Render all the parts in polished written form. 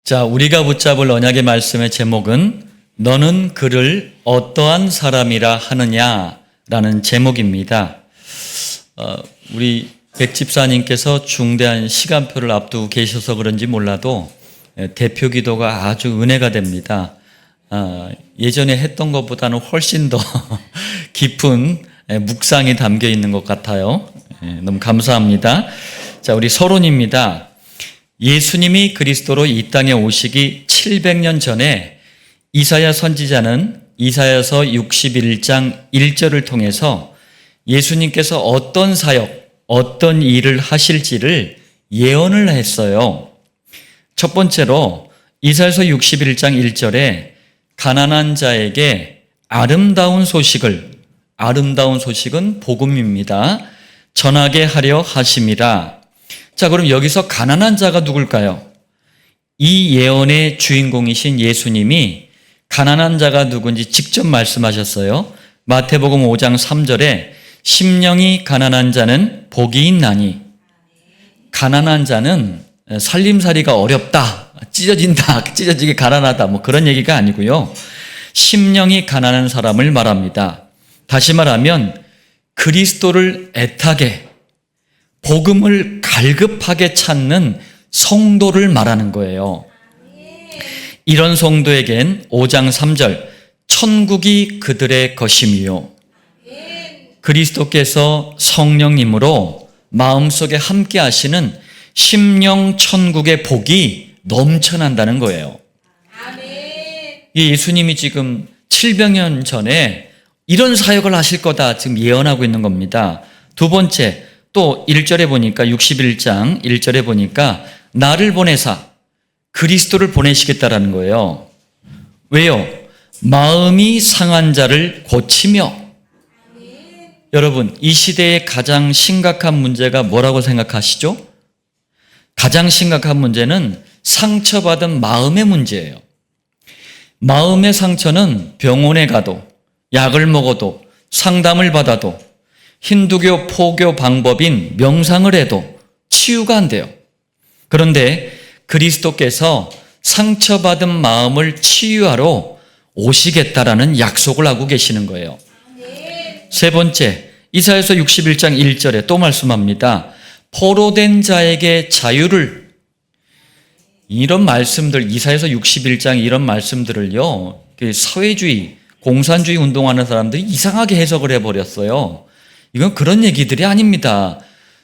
자, 우리가 붙잡을 언약의 말씀의 제목은 너는 그를 어떠한 사람이라 하느냐라는 제목입니다. 우리 백 집사님께서 중대한 시간표를 앞두고 계셔서 그런지 몰라도 대표 기도가 아주 은혜가 됩니다. 예전에 했던 것보다는 훨씬 더 깊은 묵상이 담겨 있는 것 같아요. 너무 감사합니다. 자, 우리 서론입니다. 예수님이 그리스도로 이 땅에 오시기 700년 전에 이사야 선지자는 이사야서 61장 1절을 통해서 예수님께서 어떤 사역, 어떤 일을 하실지를 예언을 했어요. 첫 번째로 이사야서 61장 1절에 가난한 자에게 아름다운 소식은 복음입니다. 전하게 하려 하심이라. 자, 그럼 여기서 가난한 자가 누굴까요? 이 예언의 주인공이신 예수님이 가난한 자가 누군지 직접 말씀하셨어요. 마태복음 5장 3절에 심령이 가난한 자는 복이 있나니. 가난한 자는 살림살이가 어렵다, 찢어지게 가난하다, 뭐 그런 얘기가 아니고요. 심령이 가난한 사람을 말합니다. 다시 말하면 그리스도를 애타게, 복음을 갈급하게 찾는 성도를 말하는 거예요. 이런 성도에겐 5장 3절 천국이 그들의 것임이요, 그리스도께서 성령님으로 마음속에 함께 하시는 심령 천국의 복이 넘쳐난다는 거예요. 예수님이 지금 700년 전에 이런 사역을 하실 거다 지금 예언하고 있는 겁니다. 두 번째, 또 1절에 보니까 61장 1절에 보니까 나를 보내사 그리스도를 보내시겠다라는 거예요. 왜요? 마음이 상한 자를 고치며. 여러분, 이 시대의 가장 심각한 문제가 뭐라고 생각하시죠? 가장 심각한 문제는 상처받은 마음의 문제예요. 마음의 상처는 병원에 가도, 약을 먹어도, 상담을 받아도, 힌두교 포교 방법인 명상을 해도 치유가 안 돼요. 그런데 그리스도께서 상처받은 마음을 치유하러 오시겠다라는 약속을 하고 계시는 거예요. 세 번째, 이사야서 61장 1절에 또 말씀합니다. 포로된 자에게 자유를. 이런 말씀들, 이사야서 61장 이런 말씀들을요, 사회주의, 공산주의 운동하는 사람들이 이상하게 해석을 해버렸어요. 이건 그런 얘기들이 아닙니다.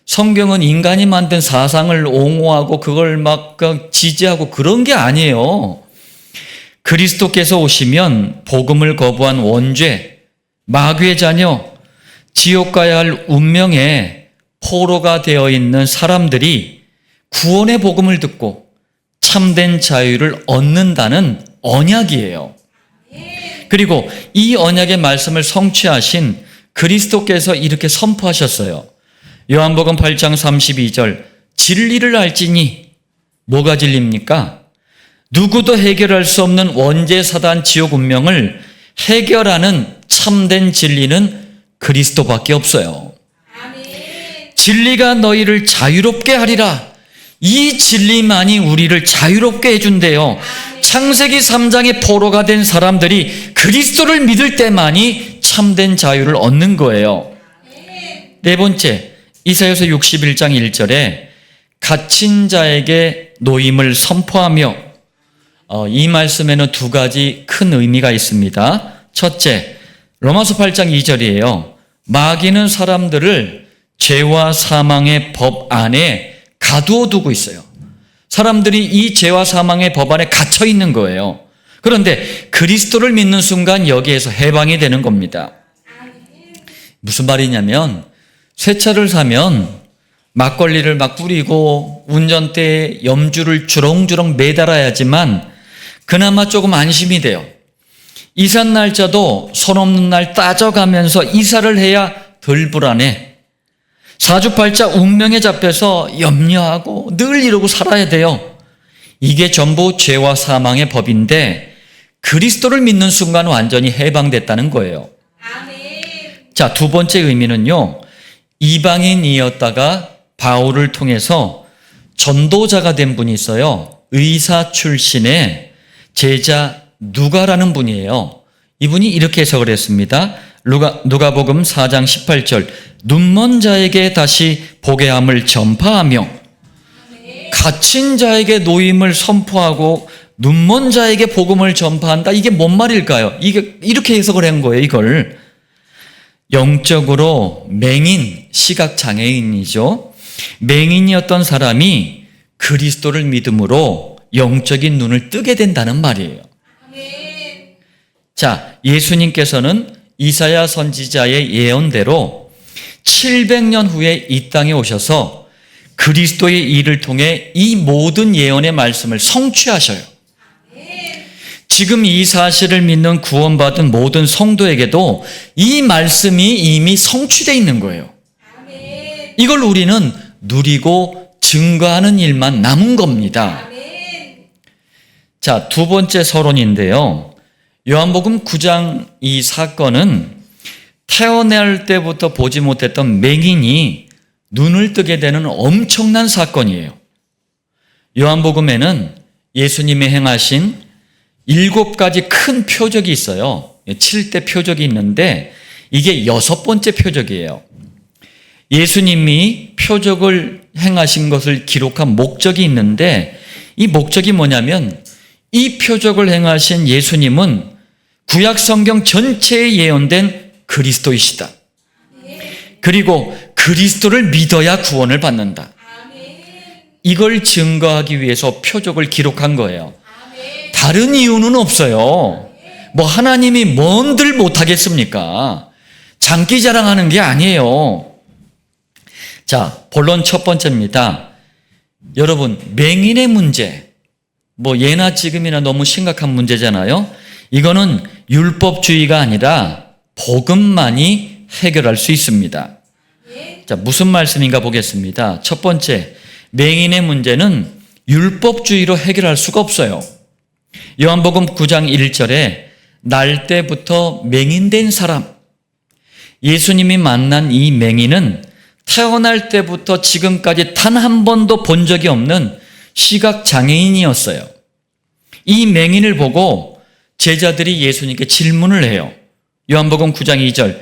성경은 인간이 만든 사상을 옹호하고 그걸 막 지지하고 그런 게 아니에요. 그리스도께서 오시면 복음을 거부한 원죄, 마귀의 자녀, 지옥 가야 할 운명에 포로가 되어 있는 사람들이 구원의 복음을 듣고 참된 자유를 얻는다는 언약이에요. 그리고 이 언약의 말씀을 성취하신 그리스도께서 이렇게 선포하셨어요. 요한복음 8장 32절 진리를 알지니. 뭐가 진리입니까? 누구도 해결할 수 없는 원죄 사단 지옥 운명을 해결하는 참된 진리는 그리스도밖에 없어요. 진리가 너희를 자유롭게 하리라. 이 진리만이 우리를 자유롭게 해준대요. 창세기 3장의 포로가 된 사람들이 그리스도를 믿을 때만이 참된 자유를 얻는 거예요. 네 번째, 이사야서 61장 1절에 갇힌 자에게 노임을 선포하며. 이 말씀에는 두 가지 큰 의미가 있습니다. 첫째, 로마서 8장 2절이에요. 마귀는 사람들을 죄와 사망의 법 안에 가두어 두고 있어요. 사람들이 이 죄와 사망의 법 안에 갇혀 있는 거예요. 그런데 그리스도를 믿는 순간 여기에서 해방이 되는 겁니다. 무슨 말이냐면 새 차를 사면 막걸리를 막 뿌리고 운전대에 염주를 주렁주렁 매달아야지만 그나마 조금 안심이 돼요. 이사 날짜도 손 없는 날 따져가면서 이사를 해야 덜 불안해. 사주팔자 운명에 잡혀서 염려하고 늘 이러고 살아야 돼요. 이게 전부 죄와 사망의 법인데 그리스도를 믿는 순간 완전히 해방됐다는 거예요. 자, 두 번째 의미는요, 이방인이었다가 바울을 통해서 전도자가 된 분이 있어요. 의사 출신의 제자 누가라는 분이에요. 이분이 이렇게 해석을 했습니다. 누가복음 4장 18절, 눈먼 자에게 다시 보게 함을 전파하며 갇힌 자에게 노임을 선포하고 눈먼 자에게 복음을 전파한다. 이게 뭔 말일까요? 이게 이렇게 해석을 한 거예요. 이걸 영적으로 맹인, 시각장애인이죠. 맹인이었던 사람이 그리스도를 믿음으로 영적인 눈을 뜨게 된다는 말이에요. 자, 예수님께서는 이사야 선지자의 예언대로 700년 후에 이 땅에 오셔서 그리스도의 일을 통해 이 모든 예언의 말씀을 성취하셔요. 지금 이 사실을 믿는 구원받은 모든 성도에게도 이 말씀이 이미 성취되어 있는 거예요. 이걸 우리는 누리고 증거하는 일만 남은 겁니다. 자, 두 번째 서론인데요. 요한복음 9장 이 사건은 태어날 때부터 보지 못했던 맹인이 눈을 뜨게 되는 엄청난 사건이에요. 요한복음에는 예수님이 행하신 7가지 큰 표적이 있어요. 7대 표적이 있는데 이게 6번째 표적이에요. 예수님이 표적을 행하신 것을 기록한 목적이 있는데 이 목적이 뭐냐면 이 표적을 행하신 예수님은 구약 성경 전체에 예언된 그리스도이시다. 그리고 그리스도를 믿어야 구원을 받는다. 이걸 증거하기 위해서 표적을 기록한 거예요. 다른 이유는 없어요. 뭐 하나님이 뭔들 못하겠습니까? 장기 자랑하는 게 아니에요. 자, 본론 첫 번째입니다. 여러분, 맹인의 문제, 뭐 예나 지금이나 너무 심각한 문제잖아요. 이거는 율법주의가 아니라 복음만이 해결할 수 있습니다. 자, 무슨 말씀인가 보겠습니다. 첫 번째, 맹인의 문제는 율법주의로 해결할 수가 없어요. 요한복음 9장 1절에 날 때부터 맹인된 사람, 예수님이 만난 이 맹인은 태어날 때부터 지금까지 단 한 번도 본 적이 없는 시각장애인이었어요. 이 맹인을 보고 제자들이 예수님께 질문을 해요. 요한복음 9장 2절,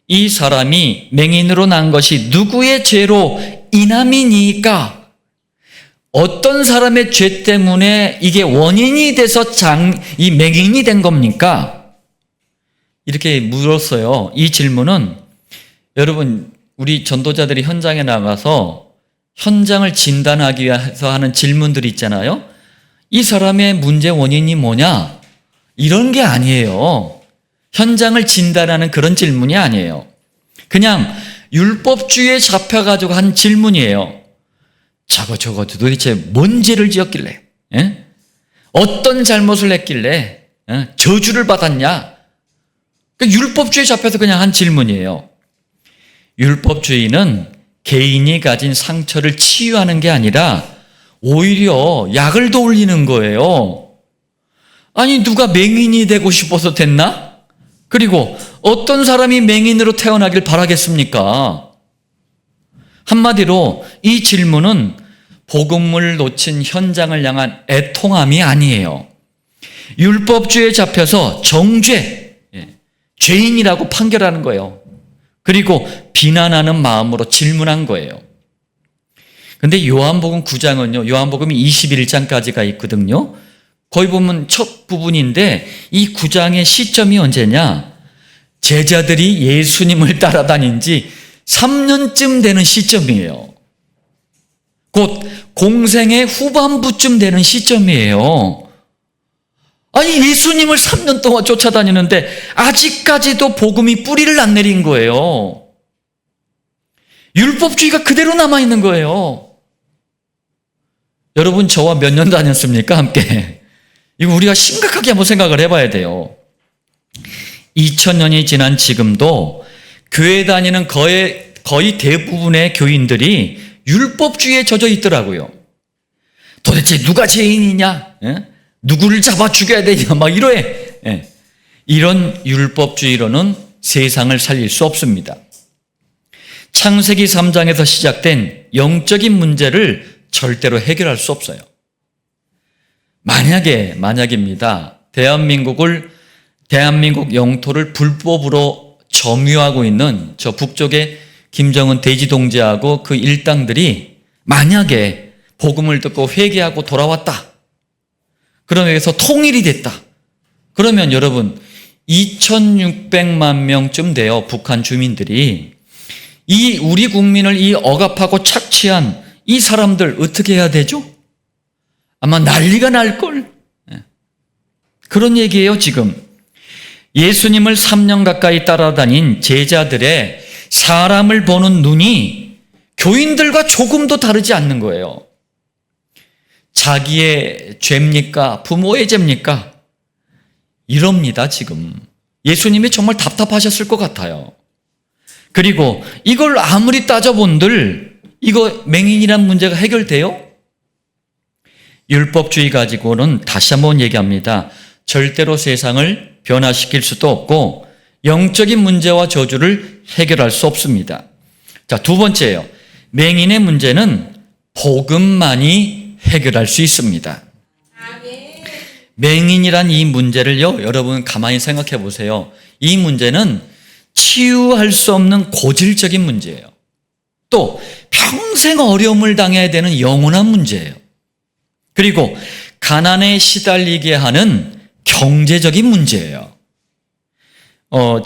이 사람이 맹인으로 난 것이 누구의 죄로 인함이니까? 어떤 사람의 죄 때문에 이게 원인이 돼서 이 맹인이 된 겁니까? 이렇게 물었어요. 이 질문은 여러분, 우리 전도자들이 현장에 나가서 현장을 진단하기 위해서 하는 질문들이 있잖아요. 이 사람의 문제 원인이 뭐냐? 이런 게 아니에요. 현장을 진단하는 그런 질문이 아니에요. 그냥 율법주의에 잡혀가지고 한 질문이에요. 저거 도대체 뭔 죄를 지었길래? 에? 어떤 잘못을 했길래 저주를 받았냐? 그러니까 율법주의에 잡혀서 그냥 한 질문이에요. 율법주의는 개인이 가진 상처를 치유하는 게 아니라 오히려 약을 더 올리는 거예요. 아니, 누가 맹인이 되고 싶어서 됐나? 그리고 어떤 사람이 맹인으로 태어나길 바라겠습니까? 한마디로 이 질문은 복음을 놓친 현장을 향한 애통함이 아니에요. 율법주의에 잡혀서 정죄, 죄인이라고 판결하는 거예요. 그리고 비난하는 마음으로 질문한 거예요. 근데 요한복음 9장은요, 요한복음이 21장까지가 있거든요. 거기 보면 첫 부분인데 이 9장의 시점이 언제냐? 제자들이 예수님을 따라다닌 지 3년쯤 되는 시점이에요. 곧 공생의 후반부쯤 되는 시점이에요. 아니, 예수님을 3년 동안 쫓아다니는데 아직까지도 복음이 뿌리를 안 내린 거예요. 율법주의가 그대로 남아있는 거예요. 여러분, 저와 몇 년 다녔습니까? 함께. 이거 우리가 심각하게 한번 생각을 해봐야 돼요. 2000년이 지난 지금도 교회 다니는 거의 대부분의 교인들이 율법주의에 젖어 있더라고요. 도대체 누가 죄인이냐? 누구를 잡아 죽여야 되냐? 막 이래. 이런 율법주의로는 세상을 살릴 수 없습니다. 창세기 3장에서 시작된 영적인 문제를 절대로 해결할 수 없어요. 만약입니다. 대한민국 영토를 불법으로 점유하고 있는 저 북쪽의 김정은 대지동지하고 그 일당들이 만약에 복음을 듣고 회개하고 돌아왔다. 그러면 여기서 통일이 됐다. 그러면 여러분 2600만 명쯤 돼요. 북한 주민들이. 이 우리 국민을 이 억압하고 착취한 이 사람들 어떻게 해야 되죠? 아마 난리가 날걸. 그런 얘기예요, 지금. 예수님을 3년 가까이 따라다닌 제자들의 사람을 보는 눈이 교인들과 조금도 다르지 않는 거예요. 자기의 죄입니까? 부모의 죄입니까? 이럽니다, 지금. 예수님이 정말 답답하셨을 것 같아요. 그리고 이걸 아무리 따져본들 이거 맹인이란 문제가 해결돼요? 율법주의 가지고는 다시 한번 얘기합니다. 절대로 세상을 변화시킬 수도 없고 영적인 문제와 저주를 해결할 수 없습니다. 자, 두 번째예요. 맹인의 문제는 복음만이 해결할 수 있습니다. 맹인이란 이 문제를요, 여러분 가만히 생각해 보세요. 이 문제는 치유할 수 없는 고질적인 문제예요. 또 평생 어려움을 당해야 되는 영원한 문제예요. 그리고 가난에 시달리게 하는 경제적인 문제예요.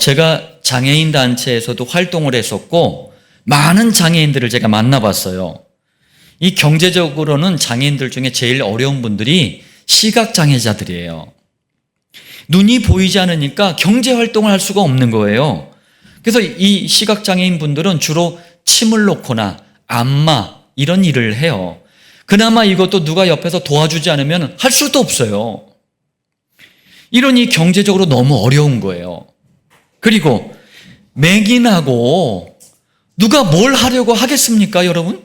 제가 장애인 단체에서도 활동을 했었고 많은 장애인들을 제가 만나봤어요. 이 경제적으로는 장애인들 중에 제일 어려운 분들이 시각장애자들이에요. 눈이 보이지 않으니까 경제활동을 할 수가 없는 거예요. 그래서 이 시각장애인 분들은 주로 침을 놓거나 안마 이런 일을 해요. 그나마 이것도 누가 옆에서 도와주지 않으면 할 수도 없어요. 이러니 경제적으로 너무 어려운 거예요. 그리고 맹인하고 누가 뭘 하려고 하겠습니까, 여러분?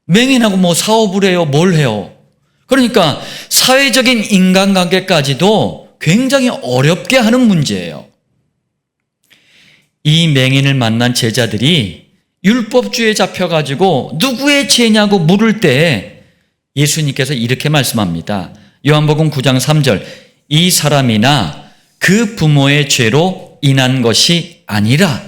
맹인하고 뭐 사업을 해요, 뭘 해요? 그러니까 사회적인 인간관계까지도 굉장히 어렵게 하는 문제예요. 이 맹인을 만난 제자들이 율법주의에 잡혀가지고 누구의 죄냐고 물을 때 예수님께서 이렇게 말씀합니다. 요한복음 9장 3절, 이 사람이나 그 부모의 죄로 인한 것이 아니라.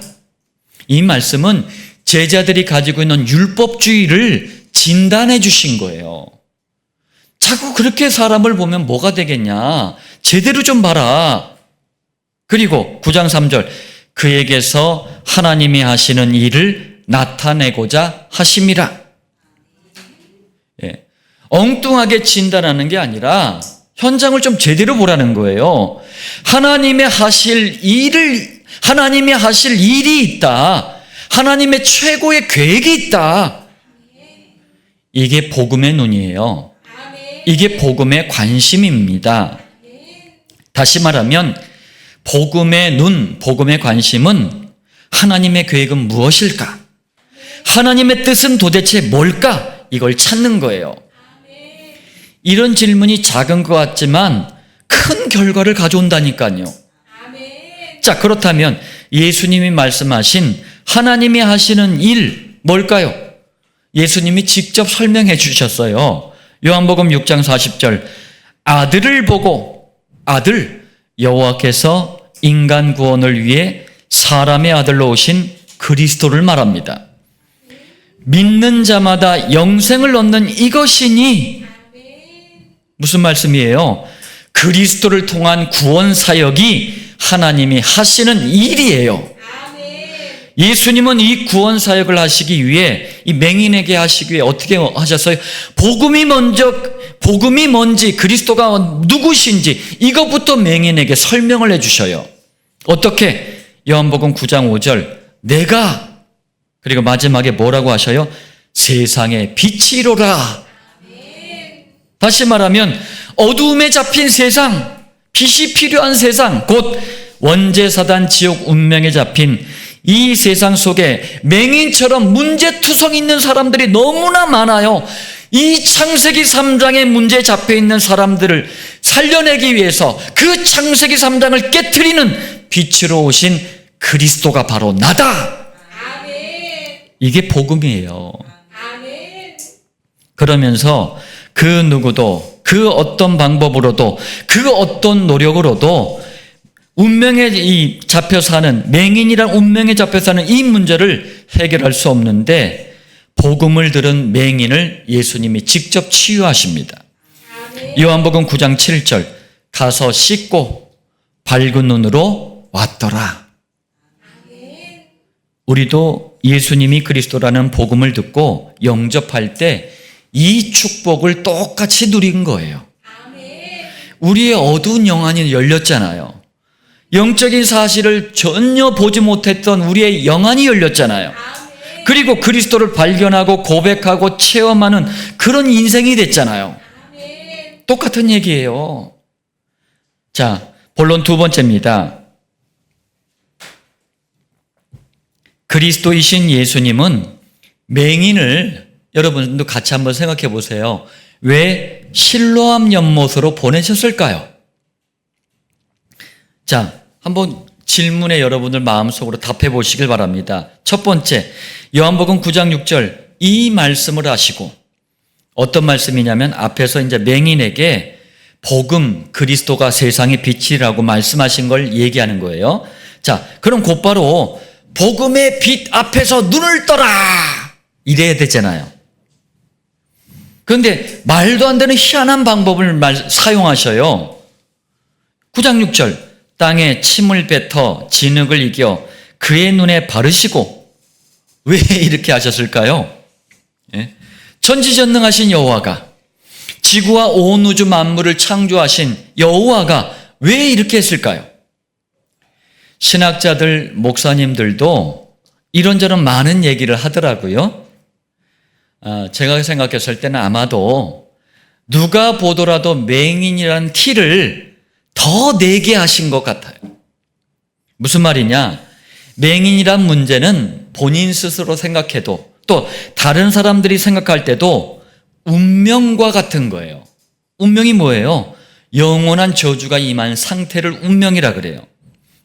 이 말씀은 제자들이 가지고 있는 율법주의를 진단해 주신 거예요. 자꾸 그렇게 사람을 보면 뭐가 되겠냐, 제대로 좀 봐라. 그리고 9장 3절, 그에게서 하나님이 하시는 일을 나타내고자 하심이라. 예. 엉뚱하게 진단하는 게 아니라 현장을 좀 제대로 보라는 거예요. 하나님이 하실 일이 있다. 하나님의 최고의 계획이 있다. 이게 복음의 눈이에요. 이게 복음의 관심입니다. 다시 말하면 복음의 눈, 복음의 관심은 하나님의 계획은 무엇일까? 하나님의 뜻은 도대체 뭘까? 이걸 찾는 거예요. 이런 질문이 작은 것 같지만 큰 결과를 가져온다니까요. 자, 그렇다면 예수님이 말씀하신 하나님이 하시는 일 뭘까요? 예수님이 직접 설명해 주셨어요. 요한복음 6장 40절, 아들을 보고, 아들, 여호와께서 인간 구원을 위해 사람의 아들로 오신 그리스도를 말합니다. 믿는 자마다 영생을 얻는 이것이니, 무슨 말씀이에요? 그리스도를 통한 구원 사역이 하나님이 하시는 일이에요. 예수님은 이 구원 사역을 하시기 위해, 이 맹인에게 하시기 위해 어떻게 하셨어요? 복음이 뭔지, 그리스도가 누구신지 이것부터 맹인에게 설명을 해주셔요. 어떻게? 요한복음 9장 5절, 내가, 그리고 마지막에 뭐라고 하셔요? 세상의 빛이로라. 다시 말하면 어두움에 잡힌 세상, 빛이 필요한 세상, 곧 원죄사단 지옥 운명에 잡힌 이 세상 속에 맹인처럼 문제투성 있는 사람들이 너무나 많아요. 이 창세기 3장의 문제에 잡혀있는 사람들을 살려내기 위해서 그 창세기 3장을 깨트리는 빛으로 오신 그리스도가 바로 나다. 이게 복음이에요. 그러면서 그 누구도 그 어떤 방법으로도 그 어떤 노력으로도 운명에 잡혀 사는, 맹인이란 운명에 잡혀 사는 이 문제를 해결할 수 없는데 복음을 들은 맹인을 예수님이 직접 치유하십니다. 요한복음 9장 7절, 가서 씻고 밝은 눈으로 왔더라. 우리도 예수님이 그리스도라는 복음을 듣고 영접할 때 이 축복을 똑같이 누린 거예요. 우리의 어두운 영안이 열렸잖아요. 영적인 사실을 전혀 보지 못했던 우리의 영안이 열렸잖아요. 그리고 그리스도를 발견하고 고백하고 체험하는 그런 인생이 됐잖아요. 똑같은 얘기예요. 자, 본론 두 번째입니다. 그리스도이신 예수님은 맹인을, 여러분도 같이 한번 생각해 보세요. 왜 실로암 연못으로 보내셨을까요? 자, 한번 질문에 여러분들 마음속으로 답해 보시길 바랍니다. 첫 번째, 요한복음 9장 6절 이 말씀을 하시고, 어떤 말씀이냐면 앞에서 이제 맹인에게 복음, 그리스도가 세상의 빛이라고 말씀하신 걸 얘기하는 거예요. 자, 그럼 곧바로 복음의 빛 앞에서 눈을 떠라! 이래야 되잖아요. 그런데 말도 안 되는 희한한 방법을 사용하셔요. 9장 6절 땅에 침을 뱉어 진흙을 이겨 그의 눈에 바르시고, 왜 이렇게 하셨을까요? 예? 전지전능하신 여호와가, 지구와 온 우주 만물을 창조하신 여호와가 왜 이렇게 했을까요? 신학자들, 목사님들도 이런저런 많은 얘기를 하더라고요. 제가 생각했을 때는 아마도 누가 보더라도 맹인이라는 티를 더 내게 하신 것 같아요. 무슨 말이냐? 맹인이란 문제는 본인 스스로 생각해도, 또 다른 사람들이 생각할 때도 운명과 같은 거예요. 운명이 뭐예요? 영원한 저주가 임한 상태를 운명이라 그래요.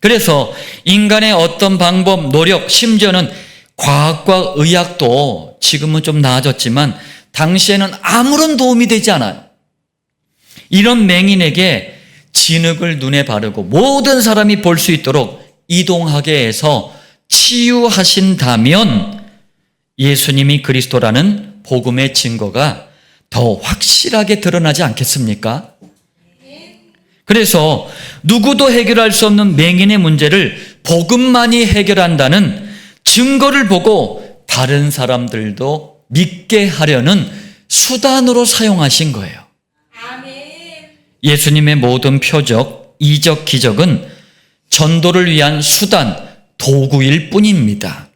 그래서 인간의 어떤 방법, 노력, 심지어는 과학과 의학도 지금은 좀 나아졌지만 당시에는 아무런 도움이 되지 않아요. 이런 맹인에게 진흙을 눈에 바르고 모든 사람이 볼 수 있도록 이동하게 해서 치유하신다면 예수님이 그리스도라는 복음의 증거가 더 확실하게 드러나지 않겠습니까? 그래서 누구도 해결할 수 없는 맹인의 문제를 복음만이 해결한다는 증거를 보고 다른 사람들도 믿게 하려는 수단으로 사용하신 거예요. 예수님의 모든 표적, 이적, 기적은 전도를 위한 수단, 도구일 뿐입니다.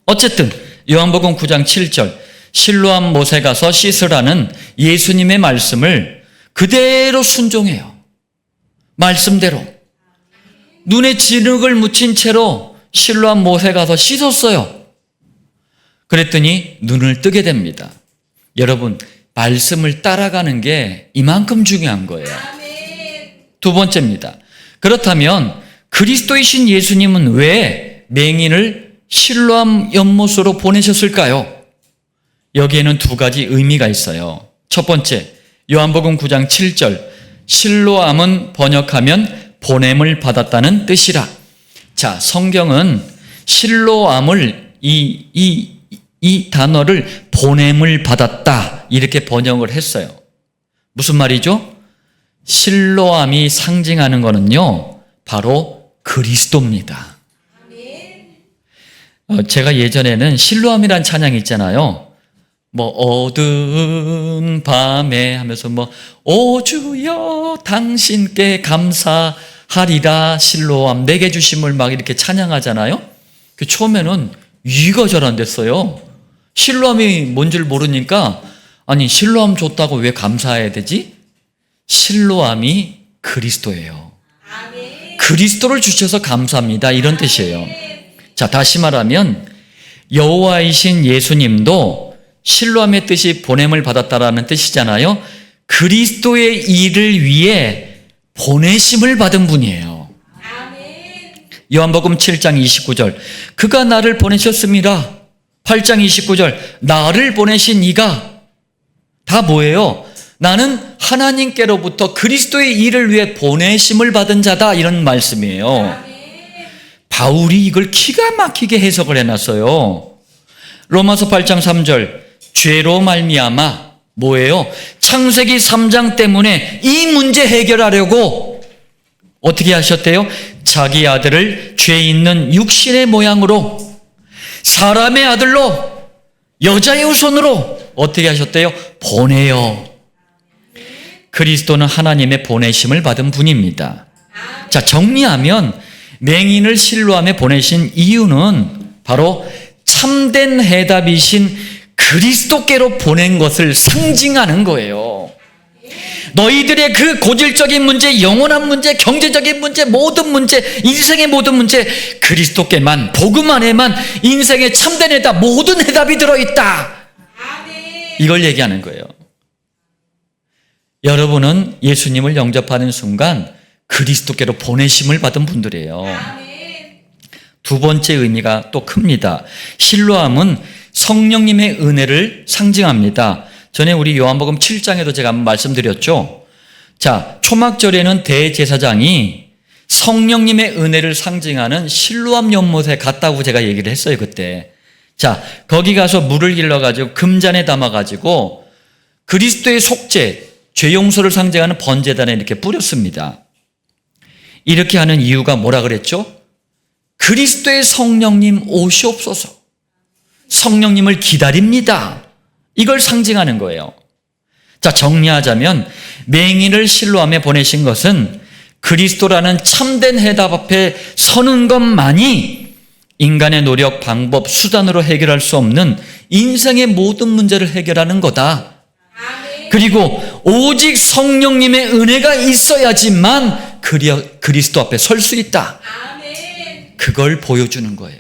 어쨌든 요한복음 9장 7절 실로암 못에 가서 씻으라는 예수님의 말씀을 그대로 순종해요. 말씀대로. 눈에 진흙을 묻힌 채로 실로암 못에 가서 씻었어요. 그랬더니 눈을 뜨게 됩니다. 여러분, 말씀을 따라가는 게 이만큼 중요한 거예요. 두 번째입니다. 그렇다면 그리스도이신 예수님은 왜 맹인을 실로암 연못으로 보내셨을까요? 여기에는 두 가지 의미가 있어요. 첫 번째, 요한복음 9장 7절 실로암은 번역하면 보냄을 받았다는 뜻이라. 자, 성경은 실로암을 이 단어를 보냄을 받았다 이렇게 번역을 했어요. 무슨 말이죠? 실로암이 상징하는 거는요, 바로 그리스도입니다. 제가 예전에는 실로암이란 찬양이 있잖아요. 뭐 어두운 밤에 하면서 오 주여 당신께 감사하리라 실로암 내게 주심을 막 이렇게 찬양하잖아요. 그 처음에는 이해가 잘 안 됐어요. 실로암이 뭔지를 모르니까, 아니 실로암 줬다고 왜 감사해야 되지? 실로암이 그리스도예요. 그리스도를 주셔서 감사합니다 이런 뜻이에요. 자, 다시 말하면 여호와이신 예수님도 실로암의 뜻이 보냄을 받았다라는 뜻이잖아요. 그리스도의 일을 위해 보내심을 받은 분이에요. 요한복음 7장 29절 그가 나를 보내셨습니다. 8장 29절 나를 보내신 이가 다 뭐예요? 나는 하나님께로부터 그리스도의 일을 위해 보내심을 받은 자다, 이런 말씀이에요. 바울이 이걸 기가 막히게 해석을 해놨어요. 로마서 8장 3절, 죄로 말미암아 뭐예요? 창세기 3장 때문에 이 문제 해결하려고 어떻게 하셨대요? 자기 아들을 죄 있는 육신의 모양으로 사람의 아들로 여자의 후손으로 어떻게 하셨대요? 보내요. 그리스도는 하나님의 보내심을 받은 분입니다. 자, 정리하면 맹인을 실로암에 보내신 이유는 바로 참된 해답이신 그리스도께로 보낸 것을 상징하는 거예요. 너희들의 그 고질적인 문제, 영원한 문제, 경제적인 문제, 모든 문제, 인생의 모든 문제, 그리스도께만, 복음 안에만 인생의 참된 해답, 모든 해답이 들어있다. 이걸 얘기하는 거예요. 여러분은 예수님을 영접하는 순간 그리스도께로 보내심을 받은 분들이에요. 두 번째 의미가 또 큽니다. 실로암은 성령님의 은혜를 상징합니다. 전에 우리 요한복음 7장에도 제가 한번 말씀드렸죠. 자, 초막절에는 대제사장이 성령님의 은혜를 상징하는 실로암 연못에 갔다고 제가 얘기를 했어요, 그때. 자, 거기 가서 물을 길러가지고 금잔에 담아가지고 그리스도의 속죄, 죄 용서를 상징하는 번제단에 이렇게 뿌렸습니다. 이렇게 하는 이유가 뭐라 그랬죠? 그리스도의 성령님 오시옵소서. 성령님을 기다립니다. 이걸 상징하는 거예요. 자, 정리하자면 맹인을 실로암에 보내신 것은 그리스도라는 참된 해답 앞에 서는 것만이 인간의 노력, 방법, 수단으로 해결할 수 없는 인생의 모든 문제를 해결하는 거다. 그리고 오직 성령님의 은혜가 있어야지만 그리스도 앞에 설 수 있다. 그걸 보여주는 거예요.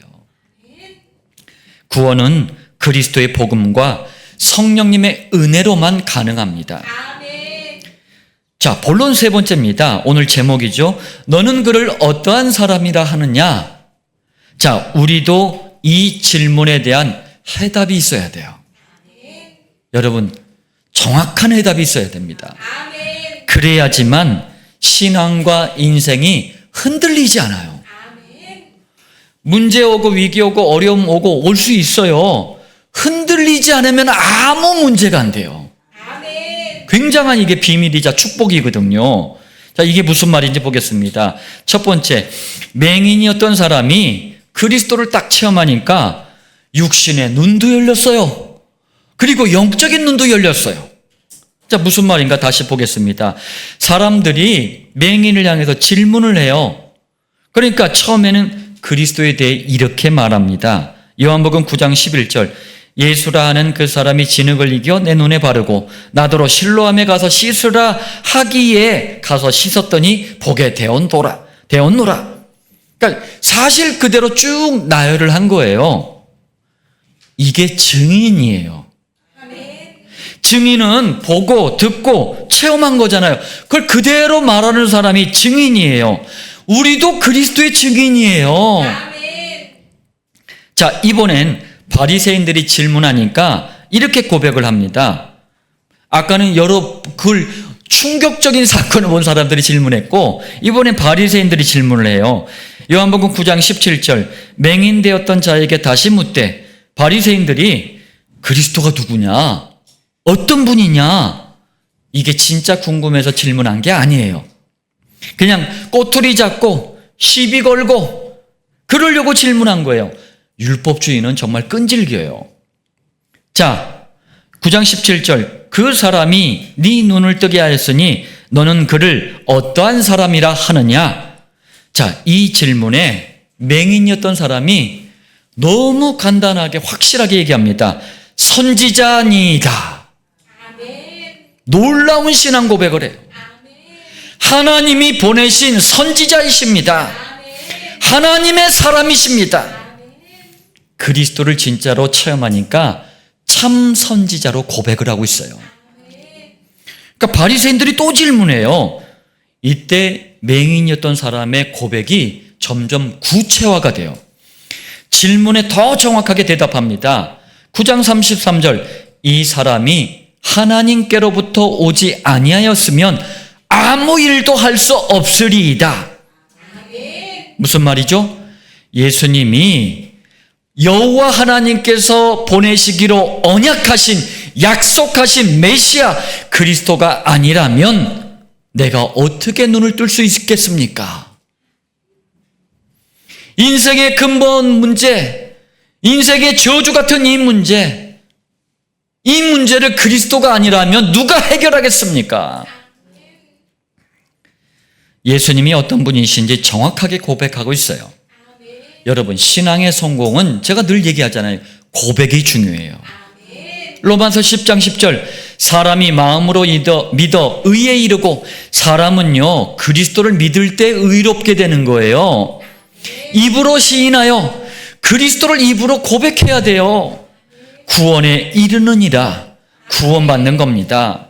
구원은 그리스도의 복음과 성령님의 은혜로만 가능합니다. 자, 본론 세 번째입니다. 오늘 제목이죠. 너는 그를 어떠한 사람이라 하느냐? 자, 우리도 이 질문에 대한 해답이 있어야 돼요. 여러분, 정확한 해답이 있어야 됩니다. 그래야지만 신앙과 인생이 흔들리지 않아요. 문제 오고 위기 오고 어려움 오고 올 수 있어요. 흔들리지 않으면 아무 문제가 안 돼요. 굉장한 이게 비밀이자 축복이거든요. 자, 이게 무슨 말인지 보겠습니다. 첫 번째, 맹인이었던 사람이 그리스도를 딱 체험하니까 육신의 눈도 열렸어요. 그리고 영적인 눈도 열렸어요. 자, 무슨 말인가 다시 보겠습니다. 사람들이 맹인을 향해서 질문을 해요. 그러니까 처음에는 그리스도에 대해 이렇게 말합니다. 요한복음 9장 11절, 예수라 하는 그 사람이 진흙을 이겨 내 눈에 바르고 나더러 실로암에 가서 씻으라 하기에 가서 씻었더니 보게 되었노라. 그러니까 사실 그대로 쭉 나열을 한 거예요. 이게 증인이에요. 증인은 보고 듣고 체험한 거잖아요. 그걸 그대로 말하는 사람이 증인이에요. 우리도 그리스도의 증인이에요. 자, 이번엔 바리새인들이 질문하니까 이렇게 고백을 합니다. 아까는 여러 충격적인 사건을 본 사람들이 질문했고 이번엔 바리새인들이 질문을 해요. 요한복음 9장 17절, 맹인되었던 자에게 다시 묻되 바리새인들이 그리스도가 누구냐? 어떤 분이냐? 이게 진짜 궁금해서 질문한 게 아니에요. 그냥 꼬투리 잡고 시비 걸고 그러려고 질문한 거예요. 율법주의는 정말 끈질겨요. 자, 9장 17절, 그 사람이 네 눈을 뜨게 하였으니 너는 그를 어떠한 사람이라 하느냐? 자, 이 질문에 맹인이었던 사람이 너무 간단하게 확실하게 얘기합니다. 선지자니이다. 놀라운 신앙 고백을 해요. 하나님이 보내신 선지자이십니다. 하나님의 사람이십니다. 그리스도를 진짜로 체험하니까 참 선지자로 고백을 하고 있어요. 그러니까 바리새인들이 또 질문해요. 이때 맹인이었던 사람의 고백이 점점 구체화가 돼요. 질문에 더 정확하게 대답합니다. 9장 33절, 이 사람이 하나님께로부터 오지 아니하였으면 아무 일도 할 수 없으리이다. 무슨 말이죠? 예수님이 여호와 하나님께서 보내시기로 언약하신 약속하신 메시아 그리스도가 아니라면 내가 어떻게 눈을 뜰 수 있겠습니까? 인생의 근본 문제, 인생의 저주 같은 이 문제를 그리스도가 아니라면 누가 해결하겠습니까? 예수님이 어떤 분이신지 정확하게 고백하고 있어요. 여러분, 신앙의 성공은 제가 늘 얘기하잖아요. 고백이 중요해요. 로마서 10장 10절, 사람이 마음으로 믿어 의에 이르고 사람은요 그리스도를 믿을 때 의롭게 되는 거예요. 입으로 시인하여 그리스도를 입으로 고백해야 돼요. 구원에 이르느니라. 구원받는 겁니다.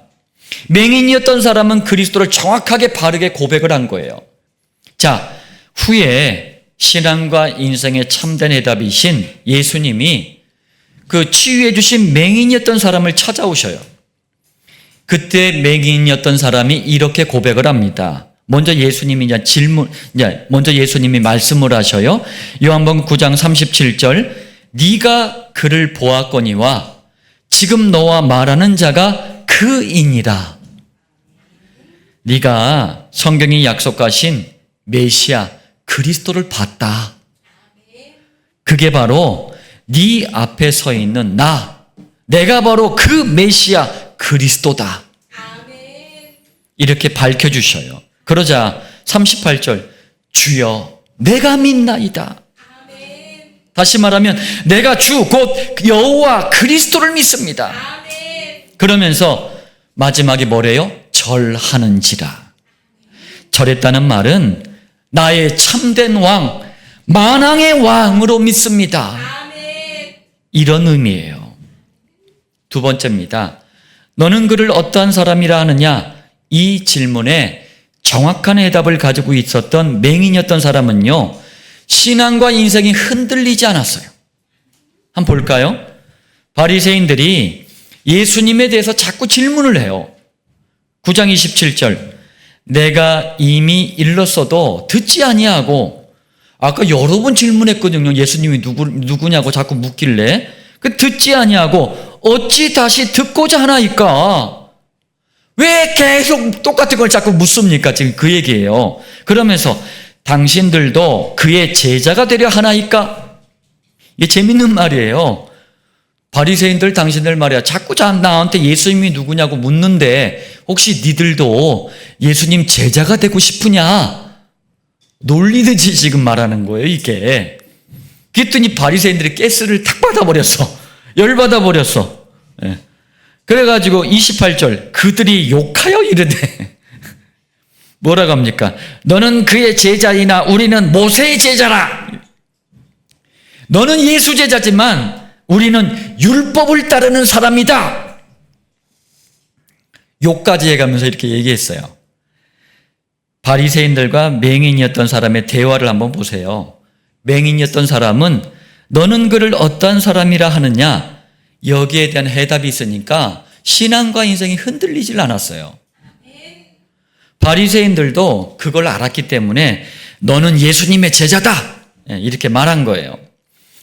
맹인이었던 사람은 그리스도를 정확하게 바르게 고백을 한 거예요. 자, 후에 신앙과 인생의 참된 해답이신 예수님이 그 치유해 주신 맹인이었던 사람을 찾아오셔요. 그때 맹인이었던 사람이 이렇게 고백을 합니다. 먼저 예수님이 말씀을 하셔요. 요한복음 9장 37절, 네가 그를 보았거니와 지금 너와 말하는 자가 그이니라. 네가 성경이 약속하신 메시아 그리스도를 봤다. 그게 바로 네 앞에 서 있는 내가 바로 그 메시아 그리스도다. 이렇게 밝혀주셔요. 그러자 38절, 주여 내가 믿나이다. 다시 말하면 내가 주 곧 여호와 그리스도를 믿습니다. 그러면서 마지막에 뭐래요? 절하는지라. 절했다는 말은 나의 참된 왕, 만왕의 왕으로 믿습니다. 이런 의미예요. 두 번째입니다. 너는 그를 어떠한 사람이라 하느냐? 이 질문에 정확한 해답을 가지고 있었던 맹인이었던 사람은요, 신앙과 인생이 흔들리지 않았어요. 한번 볼까요? 바리새인들이 예수님에 대해서 자꾸 질문을 해요. 9장 27절, 내가 이미 일렀어도 듣지 아니하고, 아까 여러 번 질문했거든요. 예수님이 누구냐고 자꾸 묻길래 그 듣지 아니하고 어찌 다시 듣고자 하나이까? 왜 계속 똑같은 걸 자꾸 묻습니까? 지금 그 얘기예요. 그러면서 당신들도 그의 제자가 되려 하나이까? 이게 재밌는 말이에요. 바리새인들 당신들 말이야. 자꾸 나한테 예수님이 누구냐고 묻는데 혹시 니들도 예수님 제자가 되고 싶으냐? 놀리듯이 지금 말하는 거예요, 이게. 그랬더니 바리새인들이 가스를 탁 받아버렸어. 열받아버렸어. 예. 그래가지고 28절, 그들이 욕하여 이르되 뭐라고 합니까? 너는 그의 제자이나 우리는 모세의 제자라. 너는 예수 제자지만 우리는 율법을 따르는 사람이다. 욕까지 해가면서 이렇게 얘기했어요. 바리새인들과 맹인이었던 사람의 대화를 한번 보세요. 맹인이었던 사람은 너는 그를 어떠한 사람이라 하느냐? 여기에 대한 해답이 있으니까 신앙과 인생이 흔들리질 않았어요. 바리새인들도 그걸 알았기 때문에 너는 예수님의 제자다 이렇게 말한 거예요.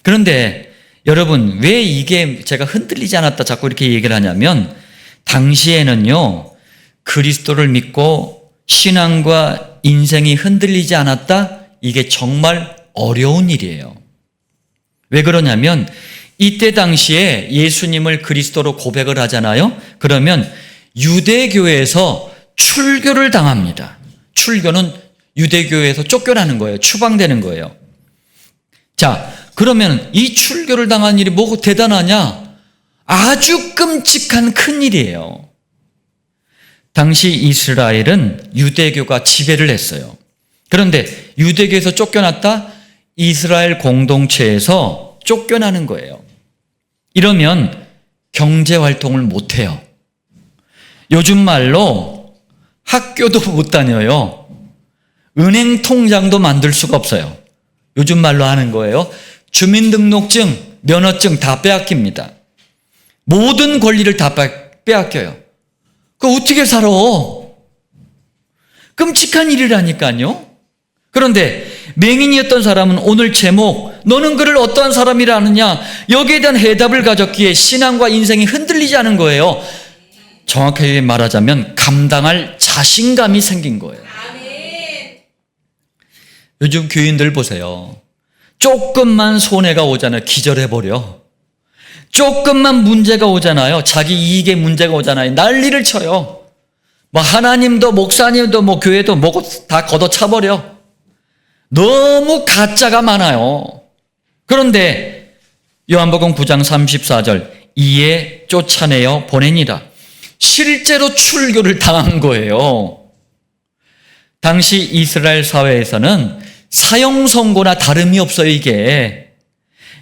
그런데 여러분, 왜 이게 제가 흔들리지 않았다 자꾸 이렇게 얘기를 하냐면, 당시에는요 그리스도를 믿고 신앙과 인생이 흔들리지 않았다, 이게 정말 어려운 일이에요. 왜 그러냐면 이때 당시에 예수님을 그리스도로 고백을 하잖아요. 그러면 유대교에서 출교를 당합니다. 출교는 유대교에서 쫓겨나는 거예요. 추방되는 거예요. 자, 그러면 이 출교를 당한 일이 뭐가 대단하냐? 아주 끔찍한 큰 일이에요. 당시 이스라엘은 유대교가 지배를 했어요. 그런데 유대교에서 쫓겨났다? 이스라엘 공동체에서 쫓겨나는 거예요. 이러면 경제활동을 못해요. 요즘 말로 학교도 못 다녀요. 은행 통장도 만들 수가 없어요. 요즘 말로 하는 거예요. 주민등록증, 면허증 다 빼앗깁니다. 모든 권리를 다 빼앗겨요. 그거 어떻게 살아? 끔찍한 일이라니까요. 그런데 맹인이었던 사람은 오늘 제목 너는 그를 어떠한 사람이라 하느냐 여기에 대한 해답을 가졌기에 신앙과 인생이 흔들리지 않은 거예요. 정확하게 말하자면 감당할 자신감이 생긴 거예요. 요즘 교인들 보세요. 조금만 손해가 오잖아요. 기절해버려. 조금만 문제가 오잖아요. 자기 이익에 문제가 오잖아요. 난리를 쳐요. 뭐 하나님도 목사님도 뭐 교회도 뭐 다 걷어차버려. 너무 가짜가 많아요. 그런데 요한복음 9장 34절 이에 쫓아내어 보내니라. 실제로 출교를 당한 거예요. 당시 이스라엘 사회에서는 사형 선고나 다름이 없어요. 이게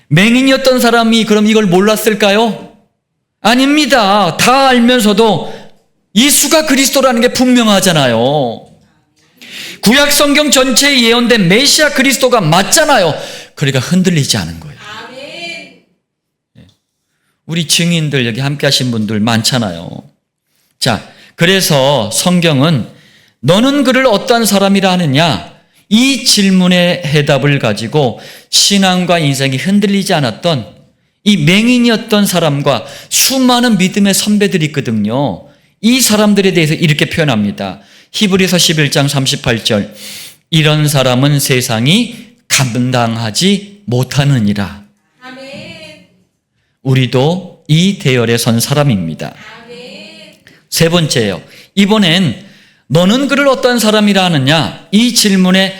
맹인이었던 사람이 그럼 이걸 몰랐을까요? 아닙니다. 다 알면서도 예수가 그리스도라는 게 분명하잖아요. 구약 성경 전체에 예언된 메시아 그리스도가 맞잖아요. 그러니까 흔들리지 않은 거예요. 우리 증인들 여기 함께 하신 분들 많잖아요. 자, 그래서 성경은 너는 그를 어떠한 사람이라 하느냐 이 질문의 해답을 가지고 신앙과 인생이 흔들리지 않았던 이 맹인이었던 사람과 수많은 믿음의 선배들이 있거든요. 이 사람들에 대해서 이렇게 표현합니다. 히브리서 11장 38절 이런 사람은 세상이 감당하지 못하느니라. 아멘. 우리도 이 대열에 선 사람입니다. 아멘. 세 번째요. 이번엔 너는 그를 어떤 사람이라 하느냐 이 질문에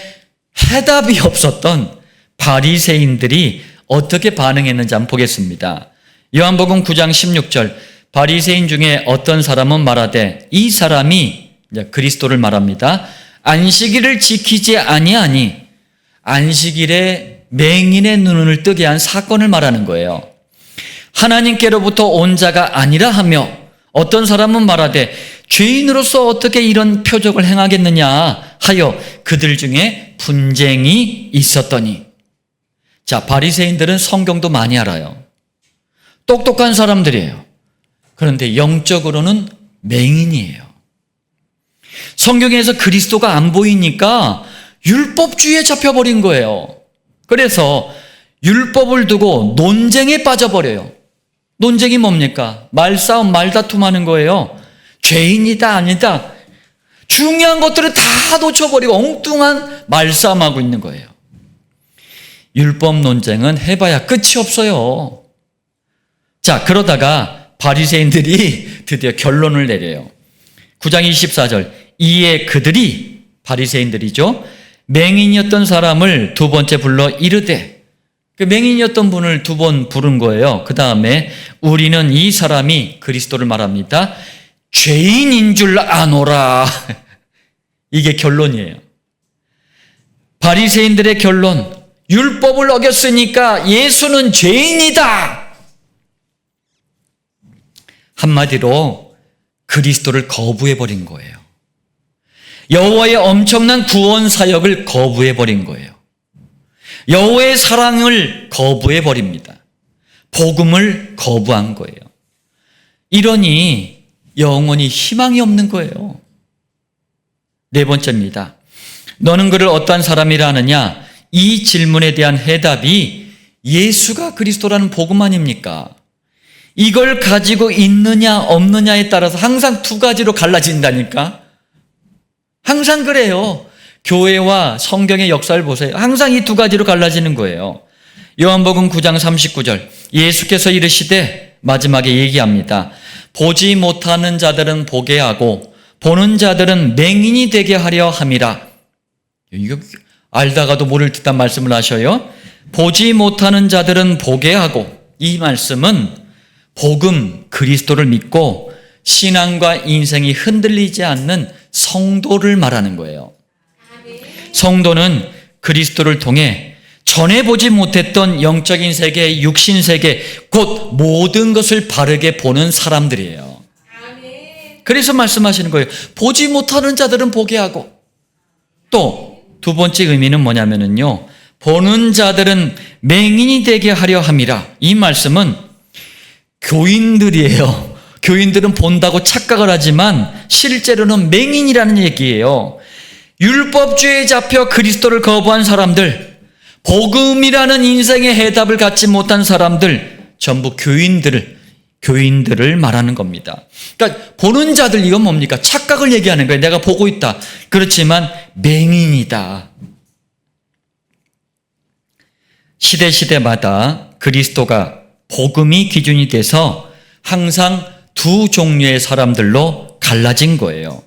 해답이 없었던 바리새인들이 어떻게 반응했는지 한번 보겠습니다. 요한복음 9장 16절 바리새인 중에 어떤 사람은 말하되 이 사람이 그리스도를 말합니다. 안식일을 지키지 아니하니 안식일에 맹인의 눈을 뜨게 한 사건을 말하는 거예요. 하나님께로부터 온 자가 아니라 하며 어떤 사람은 말하되 죄인으로서 어떻게 이런 표적을 행하겠느냐 하여 그들 중에 분쟁이 있었더니 자 바리새인들은 성경도 많이 알아요. 똑똑한 사람들이에요. 그런데 영적으로는 맹인이에요. 성경에서 그리스도가 안 보이니까 율법주의에 잡혀버린 거예요. 그래서 율법을 두고 논쟁에 빠져버려요. 논쟁이 뭡니까? 말싸움, 말다툼하는 거예요. 죄인이다 아니다. 중요한 것들을 다 놓쳐버리고 엉뚱한 말싸움하고 있는 거예요. 율법 논쟁은 해봐야 끝이 없어요. 자, 그러다가 바리새인들이 드디어 결론을 내려요. 9장 24절 이에 그들이 바리새인들이죠. 맹인이었던 사람을 두 번째 불러 이르되 그 맹인이었던 분을 두 번 부른 거예요. 그 다음에 우리는 이 사람이 그리스도를 말합니다. 죄인인 줄 아노라. 이게 결론이에요. 바리새인들의 결론. 율법을 어겼으니까 예수는 죄인이다. 한마디로 그리스도를 거부해버린 거예요. 여호와의 엄청난 구원 사역을 거부해버린 거예요. 여호와의 사랑을 거부해버립니다. 복음을 거부한 거예요. 이러니 영원히 희망이 없는 거예요. 네 번째입니다. 너는 그를 어떠한 사람이라 하느냐? 이 질문에 대한 해답이 예수가 그리스도라는 복음 아닙니까? 이걸 가지고 있느냐 없느냐에 따라서 항상 두 가지로 갈라진다니까. 항상 그래요. 교회와 성경의 역사를 보세요. 항상 이 두 가지로 갈라지는 거예요. 요한복음 9장 39절 예수께서 이르시되 마지막에 얘기합니다. 보지 못하는 자들은 보게 하고 보는 자들은 맹인이 되게 하려 함이라. 이거 알다가도 모를 듯한 말씀을 하셔요. 보지 못하는 자들은 보게 하고 이 말씀은 복음 그리스도를 믿고 신앙과 인생이 흔들리지 않는 성도를 말하는 거예요. 성도는 그리스도를 통해 전에 보지 못했던 영적인 세계, 육신 세계, 곧 모든 것을 바르게 보는 사람들이에요. 그래서 말씀하시는 거예요. 보지 못하는 자들은 보게 하고 또 두 번째 의미는 뭐냐면요. 보는 자들은 맹인이 되게 하려 함이라. 이 말씀은 교인들이에요. 교인들은 본다고 착각을 하지만 실제로는 맹인이라는 얘기예요. 율법주의에 잡혀 그리스도를 거부한 사람들, 복음이라는 인생의 해답을 갖지 못한 사람들, 전부 교인들을 말하는 겁니다. 그러니까 보는 자들, 이건 뭡니까? 착각을 얘기하는 거예요. 내가 보고 있다. 그렇지만 맹인이다. 시대마다 그리스도가 복음이 기준이 돼서 항상 두 종류의 사람들로 갈라진 거예요.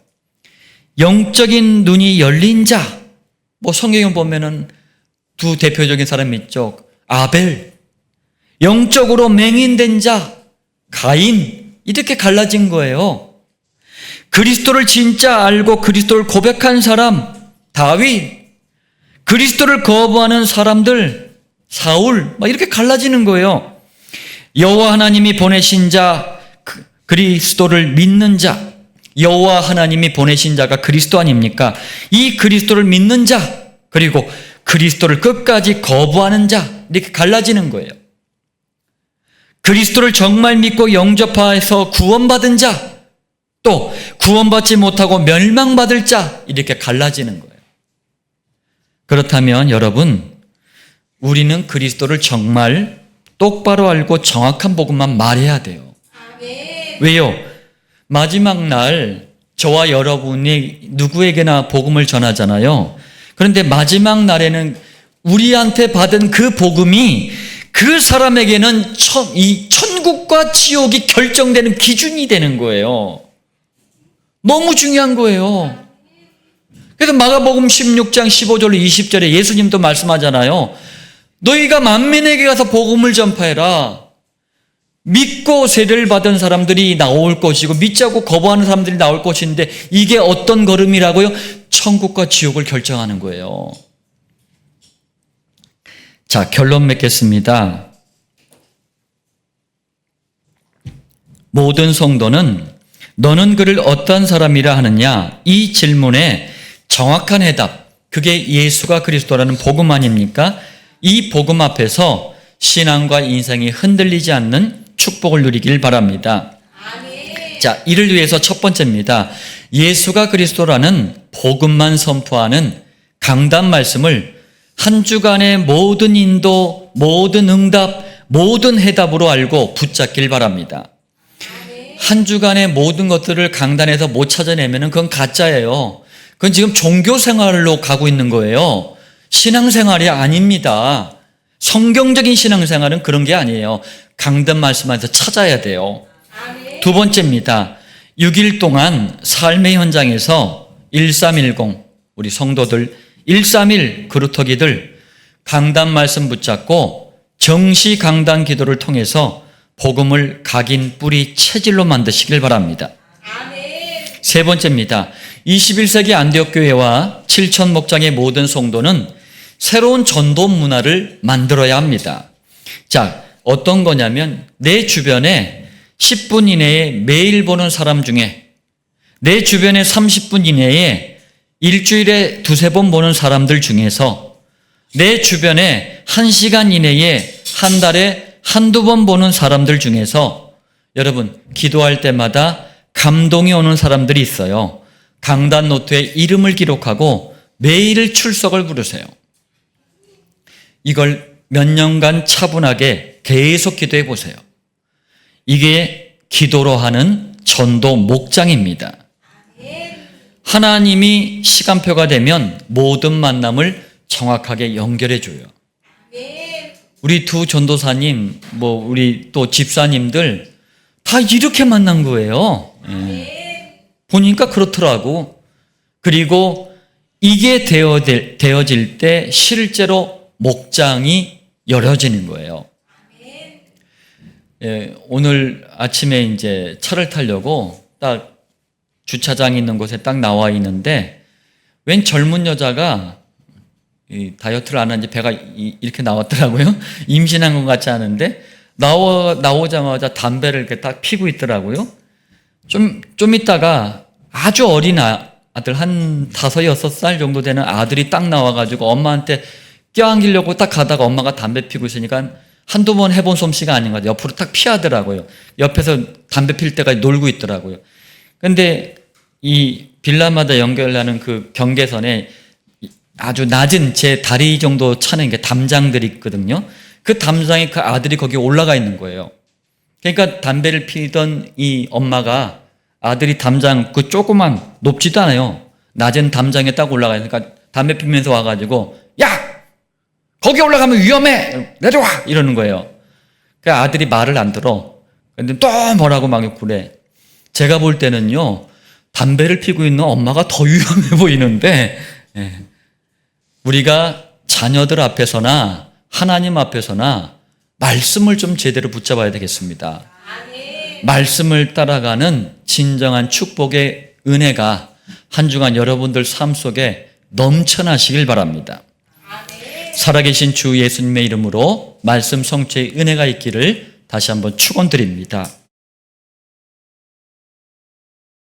영적인 눈이 열린 자, 성경에 보면은 두 대표적인 사람이 있죠. 아벨, 영적으로 맹인된 자, 가인, 이렇게 갈라진 거예요. 그리스도를 진짜 알고 그리스도를 고백한 사람, 다윗, 그리스도를 거부하는 사람들, 사울, 이렇게 갈라지는 거예요. 여호와 하나님이 보내신 자, 그리스도를 믿는 자, 여호와 하나님이 보내신 자가 그리스도 아닙니까? 이 그리스도를 믿는 자, 그리고 그리스도를 끝까지 거부하는 자, 이렇게 갈라지는 거예요. 그리스도를 정말 믿고 영접해서 구원받은 자, 또 구원받지 못하고 멸망받을 자, 이렇게 갈라지는 거예요. 그렇다면 여러분, 우리는 그리스도를 정말 똑바로 알고 정확한 복음만 말해야 돼요. 왜요? 마지막 날 저와 여러분이 누구에게나 복음을 전하잖아요. 그런데 마지막 날에는 우리한테 받은 그 복음이 그 사람에게는 이 천국과 지옥이 결정되는 기준이 되는 거예요. 너무 중요한 거예요. 그래서 마가복음 16장 15절 20절에 예수님도 말씀하잖아요. 너희가 만민에게 가서 복음을 전파해라. 믿고 세례를 받은 사람들이 나올 것이고 믿지 않고 거부하는 사람들이 나올 것인데 이게 어떤 걸음이라고요? 천국과 지옥을 결정하는 거예요. 자, 결론 맺겠습니다. 모든 성도는 너는 그를 어떤 사람이라 하느냐? 이 질문에 정확한 해답, 그게 예수가 그리스도라는 복음 아닙니까? 이 복음 앞에서 신앙과 인생이 흔들리지 않는 축복을 누리길 바랍니다. 자, 이를 위해서 첫 번째입니다. 예수가 그리스도라는 복음만 선포하는 강단 말씀을 한 주간의 모든 인도, 모든 응답, 모든 해답으로 알고 붙잡길 바랍니다. 한 주간의 모든 것들을 강단에서 못 찾아내면 그건 가짜예요. 그건 지금 종교 생활로 가고 있는 거예요. 신앙생활이 아닙니다. 성경적인 신앙생활은 그런 게 아니에요. 강단 말씀 안에서 찾아야 돼요. 두 번째입니다. 6일 동안 삶의 현장에서 1310 우리 성도들 131 그루터기들 강단 말씀 붙잡고 정시 강단 기도를 통해서 복음을 각인 뿌리 체질로 만드시길 바랍니다. 세 번째입니다. 21세기 안디옥 교회와 7천 목장의 모든 성도는 새로운 전도 문화를 만들어야 합니다. 자, 어떤 거냐면 내 주변에 10분 이내에 매일 보는 사람 중에 내 주변에 30분 이내에 일주일에 두세 번 보는 사람들 중에서 내 주변에 1시간 이내에 한 달에 한두 번 보는 사람들 중에서 여러분 기도할 때마다 감동이 오는 사람들이 있어요. 강단 노트에 이름을 기록하고 매일 출석을 부르세요. 이걸 몇 년간 차분하게 계속 기도해 보세요. 이게 기도로 하는 전도 목장입니다. 하나님이 시간표가 되면 모든 만남을 정확하게 연결해 줘요. 우리 두 전도사님, 우리 또 집사님들 다 이렇게 만난 거예요. 보니까 그렇더라고. 그리고 이게 되어질 때 실제로 목장이 열어지는 거예요. 오늘 아침에 이제 차를 타려고 딱 주차장 있는 곳에 딱 나와 있는데 웬 젊은 여자가 다이어트를 안 한 지 배가 이렇게 나왔더라고요. 임신한 것 같지 않은데 나오자마자 담배를 이렇게 딱 피고 있더라고요. 좀 있다가 아주 어린 아들 한 5, 6살 정도 되는 아들이 딱 나와가지고 엄마한테 껴안기려고 딱 가다가 엄마가 담배 피고 있으니까 한두 번 해본 솜씨가 아닌 것 같아요. 옆으로 딱 피하더라고요. 옆에서 담배 필 때까지 놀고 있더라고요. 근데 이 빌라마다 연결하는 그 경계선에 아주 낮은 제 다리 정도 차는 게 담장들이 있거든요. 그 담장에 그 아들이 거기에 올라가 있는 거예요. 그러니까 담배를 피던 이 엄마가 아들이 담장 그 조그만 높지도 않아요. 낮은 담장에 딱 올라가 있으니까 담배 피면서 와가지고 야! 거기 올라가면 위험해! 내려와! 이러는 거예요. 그 아들이 말을 안 들어. 근데 또 뭐라고 막 그래. 제가 볼 때는요, 담배를 피고 있는 엄마가 더 위험해 보이는데, 우리가 자녀들 앞에서나 하나님 앞에서나 말씀을 좀 제대로 붙잡아야 되겠습니다. 말씀을 따라가는 진정한 축복의 은혜가 한 주간 여러분들 삶 속에 넘쳐나시길 바랍니다. 살아계신 주 예수님의 이름으로 말씀 성취의 은혜가 있기를 다시 한번 축원드립니다.